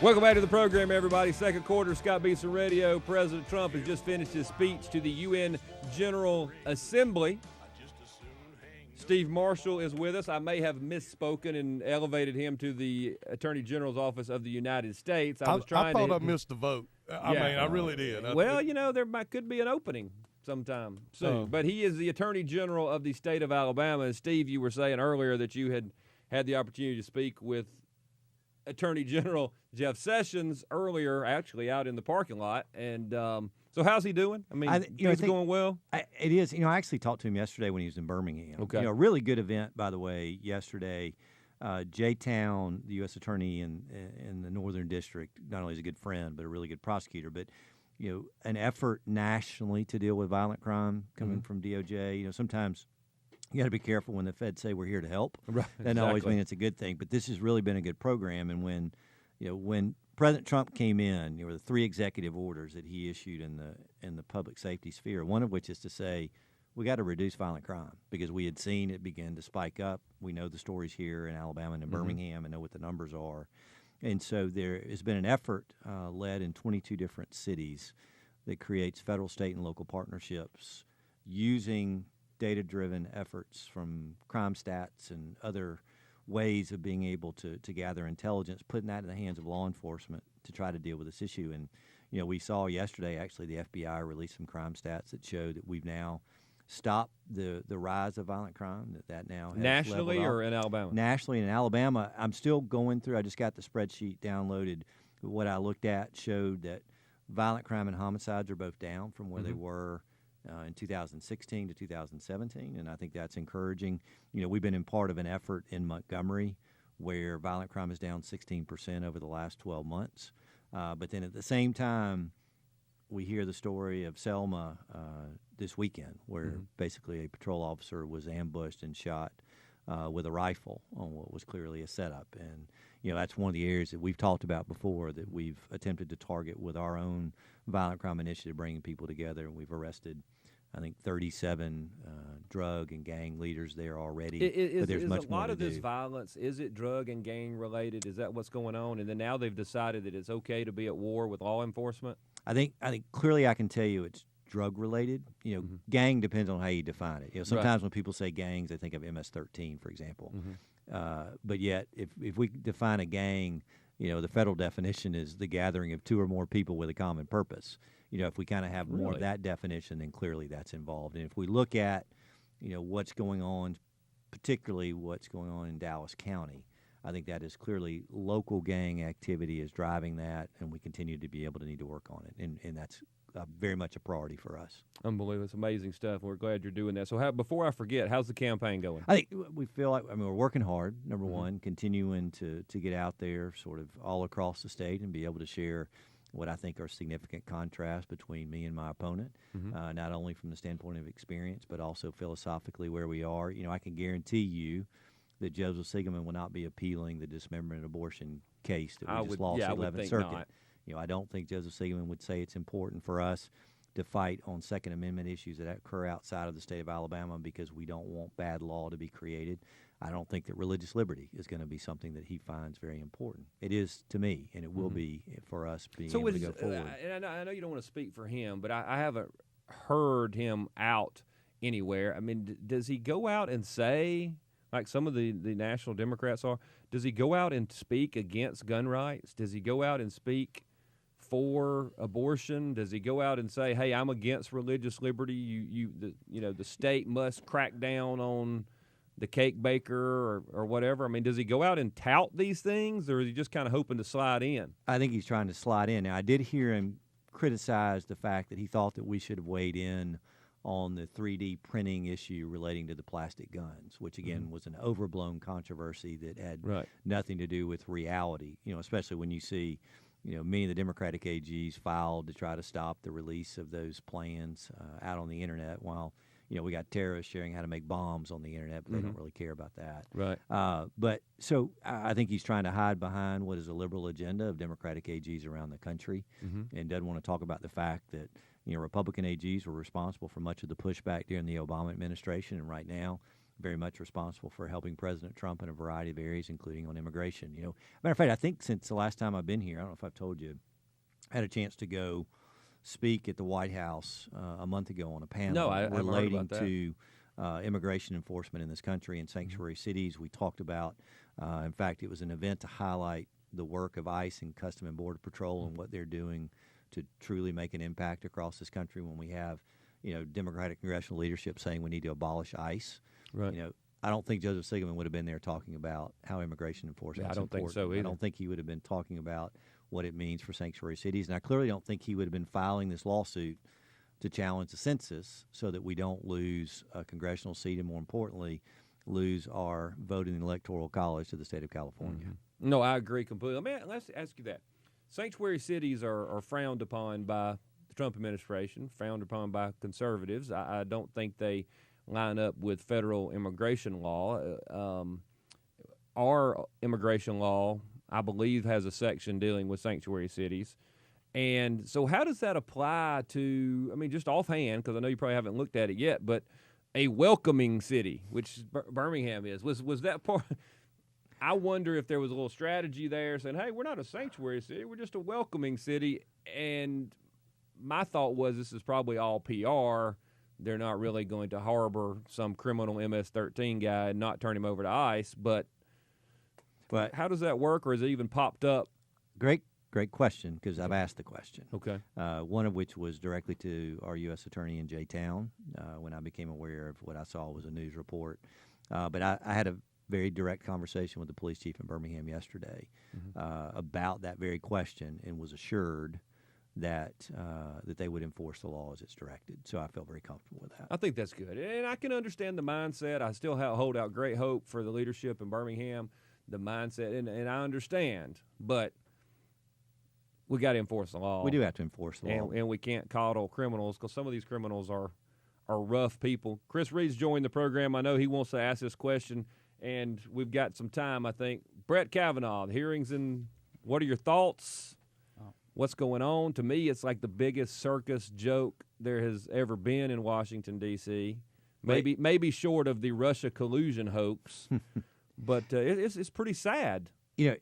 Welcome back to the program, everybody. Second quarter, Scott Beason Radio. President Trump has just finished his speech to the UN General Assembly. Steve Marshall is with us. I may have misspoken and elevated him to the Attorney General's Office of the United States. I thought I missed the vote. I really did. There could be an opening sometime soon. But he is the Attorney General of the state of Alabama. And Steve, you were saying earlier that you had the opportunity to speak with Attorney General Jeff Sessions earlier, actually out in the parking lot. And so how's he doing? I mean, things going well? It is. I actually talked to him yesterday when he was in Birmingham. Okay. A really good event, by the way, yesterday. Jay Town, the U.S. Attorney in the Northern District, not only is a good friend, but a really good prosecutor, but, an effort nationally to deal with violent crime coming from DOJ. Sometimes you got to be careful when the feds say we're here to help. Right, that doesn't always mean it's a good thing. But this has really been a good program. And when President Trump came in, there were the 3 executive orders that he issued in the public safety sphere. One of which is to say we got to reduce violent crime because we had seen it begin to spike up. We know the stories here in Alabama and in Birmingham and know what the numbers are. And so there has been an effort led in 22 different cities that creates federal, state, and local partnerships using data-driven efforts from crime stats and other ways of being able to gather intelligence, putting that in the hands of law enforcement to try to deal with this issue. And, we saw yesterday, actually, the FBI released some crime stats that show that we've now stopped the rise of violent crime, that now has nationally or in Alabama? Nationally and in Alabama. I'm still going through, I just got the spreadsheet downloaded. What I looked at showed that violent crime and homicides are both down from where they were in 2016 to 2017, and I think that's encouraging. We've been in part of an effort in Montgomery where violent crime is down 16% over the last 12 months. But then at the same time, we hear the story of Selma this weekend where basically a patrol officer was ambushed and shot with a rifle on what was clearly a setup. And, that's one of the areas that we've talked about before that we've attempted to target with our own violent crime initiative, bringing people together. And we've arrested, I think, 37 drug and gang leaders there already. But there's much more to do. A lot of this violence, is it drug and gang related? Is that what's going on? And then now they've decided that it's okay to be at war with law enforcement? I think clearly I can tell you it's drug related. Gang depends on how you define it. Sometimes when people say gangs, they think of MS-13, for example. But yet, if we define a gang, the federal definition is the gathering of 2 or more people with a common purpose. If we kind of have more of that definition, then clearly that's involved. And if we look at, what's going on, particularly what's going on in Dallas County, I think that is clearly local gang activity is driving that, and we continue to be able to need to work on it. And that's very much a priority for us. Unbelievable. It's amazing stuff. We're glad you're doing that. So before I forget, how's the campaign going? I think we feel like, we're working hard, number one, continuing to get out there sort of all across the state and be able to share what I think are significant contrasts between me and my opponent, not only from the standpoint of experience, but also philosophically where we are. I can guarantee you that Joseph Siegelman will not be appealing the dismemberment and abortion case that we just lost the 11th Circuit. Not. I don't think Joseph Siegelman would say it's important for us to fight on Second Amendment issues that occur outside of the state of Alabama because we don't want bad law to be created. I don't think that religious liberty is going to be something that he finds very important. It is to me, and it will be for us being able to go forward. And I know you don't want to speak for him, but I haven't heard him out anywhere. I mean, does he go out and say, like some of the national Democrats are, does he go out and speak against gun rights? Does he go out and speak for abortion? Does he go out and say, "Hey, I'm against religious liberty. The state must crack down on the cake baker or whatever"? I mean, does he go out and tout these things, or is he just kind of hoping to slide in? I think he's trying to slide in. Now, I did hear him criticize the fact that he thought that we should have weighed in on the 3D printing issue relating to the plastic guns, which, again, was an overblown controversy that had nothing to do with reality, especially when you see many of the Democratic AGs filed to try to stop the release of those plans out on the Internet while, we got terrorists sharing how to make bombs on the Internet, but they don't really care about that. Right. But so I think he's trying to hide behind what is a liberal agenda of Democratic AGs around the country and doesn't want to talk about the fact that, Republican AGs were responsible for much of the pushback during the Obama administration, and right now very much responsible for helping President Trump in a variety of areas, including on immigration. Matter of fact, I think since the last time I've been here, I don't know if I've told you, I had a chance to go speak at the White House a month ago on a panel relating to immigration enforcement in this country and sanctuary cities. We talked about, in fact, it was an event to highlight the work of ICE and Custom and Border Patrol and what they're doing to truly make an impact across this country when we have, Democratic congressional leadership saying we need to abolish ICE. Right. I don't think Joseph Sigmund would have been there talking about how immigration enforcement is important. I don't think so either. I don't think he would have been talking about what it means for sanctuary cities. And I clearly don't think he would have been filing this lawsuit to challenge the census so that we don't lose a congressional seat and, more importantly, lose our vote in the Electoral College to the state of California. Mm-hmm. No, I agree completely. Let's ask you that. Sanctuary cities are frowned upon by the Trump administration, frowned upon by conservatives. I don't think they line up with federal immigration law. Our immigration law, I believe, has a section dealing with sanctuary cities. And so how does that apply to, just offhand, because I know you probably haven't looked at it yet, but a welcoming city, which Birmingham is, was that part? I wonder if there was a little strategy there saying, hey, we're not a sanctuary city, we're just a welcoming city. And my thought was this is probably all PR. They're not really going to harbor some criminal MS-13 guy and not turn him over to ICE. But how does that work, or has it even popped up? Great question, because I've asked the question. Okay. One of which was directly to our U.S. attorney in J-Town when I became aware of what I saw was a news report. But I had a very direct conversation with the police chief in Birmingham yesterday about that very question and was assured that they would enforce the law as it's directed. So I felt very comfortable with that. I think that's good. And I can understand the mindset. I still hold out great hope for the leadership in Birmingham, the mindset, and I understand. But we got to enforce the law. We do have to enforce the law. And we can't coddle criminals because some of these criminals are rough people. Chris Reid's joined the program. I know he wants to ask this question, and we've got some time, I think. Brett Kavanaugh, the hearings, and what are your thoughts? What's going on? To me, it's like the biggest circus joke there has ever been in Washington, D.C., maybe short of the Russia collusion hoax. But it's pretty sad. You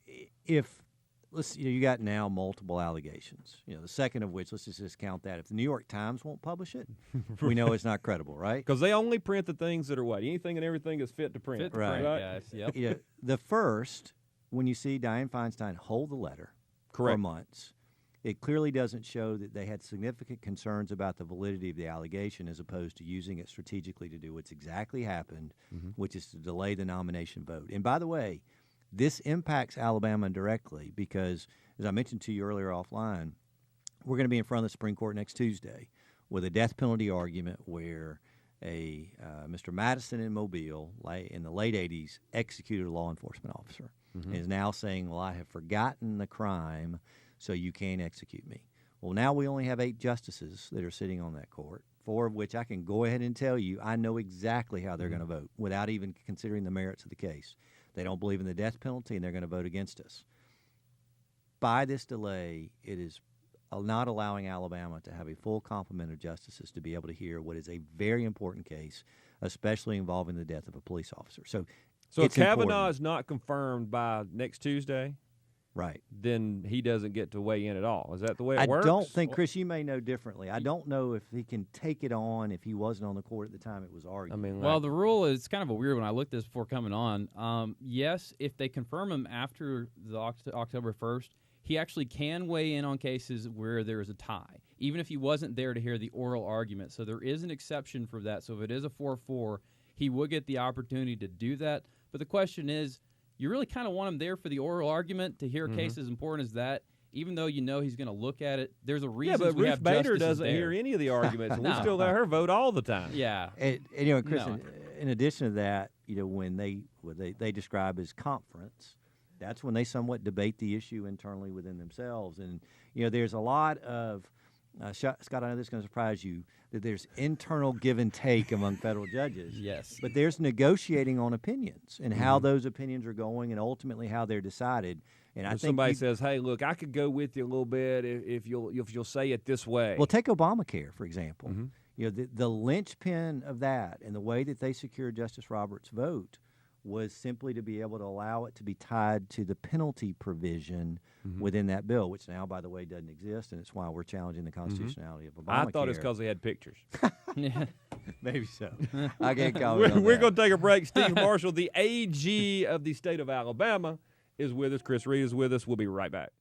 got now multiple allegations. The second of which, let's just count that. If the New York Times won't publish it, we know it's not credible, right? Because they only print the things that are what? Anything and everything is fit to print. Fit to print, guys. Yep. The first, when you see Dianne Feinstein hold the letter for months, it clearly doesn't show that they had significant concerns about the validity of the allegation as opposed to using it strategically to do what's exactly happened, which is to delay the nomination vote. And by the way, this impacts Alabama directly because, as I mentioned to you earlier offline, we're going to be in front of the Supreme Court next Tuesday with a death penalty argument where a Mr. Madison in Mobile in the late 80s executed a law enforcement officer and is now saying, well, I have forgotten the crime, so you can't execute me. Well, now we only have 8 justices that are sitting on that court, 4 of which I can go ahead and tell you I know exactly how they're going to vote without even considering the merits of the case. They don't believe in the death penalty, and they're going to vote against us. By this delay, it is not allowing Alabama to have a full complement of justices to be able to hear what is a very important case, especially involving the death of a police officer. So if Kavanaugh is not confirmed by next Tuesday, right, then he doesn't get to weigh in at all. Is that the way it works? I don't think, Chris, you may know differently. I don't know if he can take it on if he wasn't on the court at the time it was argued. Well, the rule is kind of a weird one. I looked at this before coming on. Yes, if they confirm him after the October 1st, he actually can weigh in on cases where there is a tie, even if he wasn't there to hear the oral argument. So there is an exception for that. So if it is a 4-4, he would get the opportunity to do that. But the question is, you really kind of want him there for the oral argument to hear a case as important as that, even though you know he's going to look at it. There's a reason. Yeah, but we Ruth have Bader justices doesn't there. hear any of the arguments. No. We still let her vote all the time. Yeah. And Chris, in addition to that, when they describe as conference, that's when they somewhat debate the issue internally within themselves. And, there's a lot of Scott, I know this is going to surprise you, that there's internal give and take among federal judges. Yes. But there's negotiating on opinions and how those opinions are going and ultimately how they're decided. And I think somebody says, hey, look, I could go with you a little bit if you'll say it this way. Well, take Obamacare, for example. the linchpin of that and the way that they secured Justice Roberts' vote was simply to be able to allow it to be tied to the penalty provision within that bill, which now, by the way, doesn't exist, and it's why we're challenging the constitutionality of Obamacare. I thought it's because they had pictures. Maybe so. I can't comment on We're that. going to take a break. Steve Marshall, the AG of the state of Alabama, is with us. Chris Reid is with us. We'll be right back.